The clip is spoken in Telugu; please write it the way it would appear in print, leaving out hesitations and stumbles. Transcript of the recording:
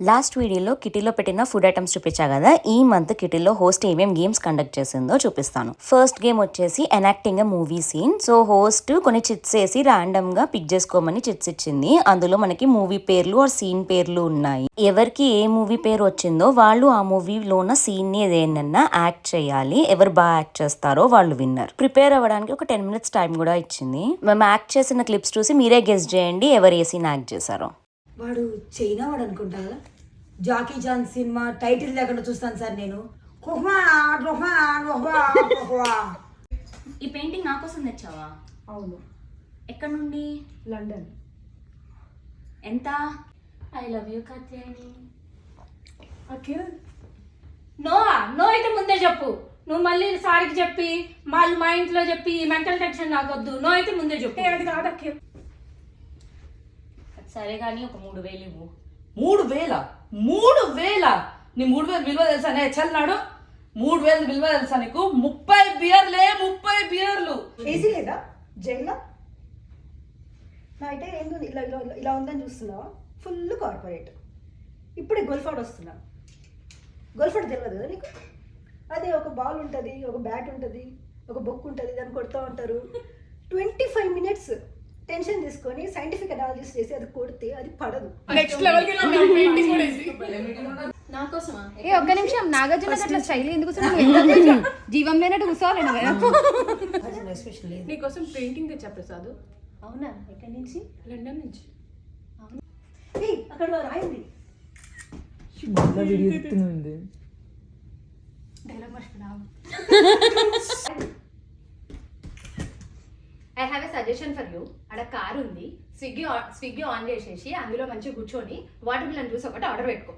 లాస్ట్ వీడియోలో కిటీలో పెట్టిన ఫుడ్ ఐటమ్స్ చూపించా కదా. ఈ మంత్ కిటీలో హోస్ట్ ఏమేమి గేమ్స్ కండక్ట్ చేసిందో చూపిస్తాను. ఫస్ట్ గేమ్ వచ్చేసి enacting a movie scene. So host కొన్ని చిట్స్ వేసి ర్యాండమ్ గా పిక్ చేసుకోమని చిట్స్ ఇచ్చింది. అందులో మనకి మూవీ పేర్లు ఆర్ సీన్ పేర్లు ఉన్నాయి. ఎవరికి ఏ మూవీ పేరు వచ్చిందో వాళ్ళు ఆ మూవీలో ఉన్న సీన్ ని ఏదైనా యాక్ట్ చేయాలి. ఎవరు బాగా యాక్ట్ చేస్తారో వాళ్ళు విన్నర్. ప్రిపేర్ అవ్వడానికి ఒక 10 minutes టైం కూడా ఇచ్చింది. మేము యాక్ట్ చేసిన క్లిప్స్ చూసి మీరే గెస్ చేయండి ఎవరు ఏ సీన్ యాక్ట్ చేశారో. వాడు చైనా వాడు అనుకుంటా కదా. జాకీ జాన్ సినిమా టైటిల్ లేకుండా చూస్తాను సార్ నేను. ఈ పెయింటింగ్ నా కోసం తెచ్చావా? అవును. ఎక్కడి నుండి? లండన్. ఎంత? I love you Katyayani. Akhil no no అయితే ముందే చెప్పు. నువ్వు మళ్ళీ సారికి చెప్పి మళ్ళీ మా ఇంట్లో చెప్పి మెంటల్ టెన్షన్ నాకొద్దు. నో అయితే ముందే చెప్పు. అది కాదు అఖిల్. సరే కానీ ఒక 3,000 ఇవ్వు. 3,000? 3,000? నీ 3,000 విలువ తెలుసా? చల్లాడు 3,000 విలువ తెలుసా నీకు? 30 బియర్లే, 30 బియర్లు. ఏసీ లేదా జైల్లో? నా అయితే ఏందో ఇలా ఇలా ఇలా ఉందని చూస్తున్నావా? Full corporate. ఇప్పుడే గొల్ఫాడ్ వస్తున్నా. గొల్ఫాడ్ తెలియదు కదా నీకు? అదే ఒక బాల్ ఉంటుంది, ఒక బ్యాట్ ఉంటుంది, ఒక బుక్ ఉంటుంది, దాన్ని కొడుతూ ఉంటారు. 25 minutes టెన్షన్ తీసుకొని సైంటిఫిక్ అనాలిసిస్ చేసి అది కొడితే అది పడదు. నెక్స్ట్ లెవెల్ కి పెయింటింగ్ కూడా వేసి నా కోసమా? ఒక్క నిమిషం, నాగార్జున అట్లా స్టైల్ ఎందుకు జీవం లేనట్టు కూర్చోవాలి. నీకోసం పెయింటింగ్ తెచ్చా ప్రసాద్. అవునా? ఎక్కడి నుంచి? లండన్ నుంచి. అక్కడ రాయింది. డైలాగ్ మర్చిపోయినా. I have a suggestion for you. అక్కడ కార్ ఉంది, స్విగ్గీ ఆన్ చేసేసి అందులో మంచిగా కూర్చొని వాటర్ మిలన్ జ్యూస్ ఒకటి ఆర్డర్ పెట్టుకో.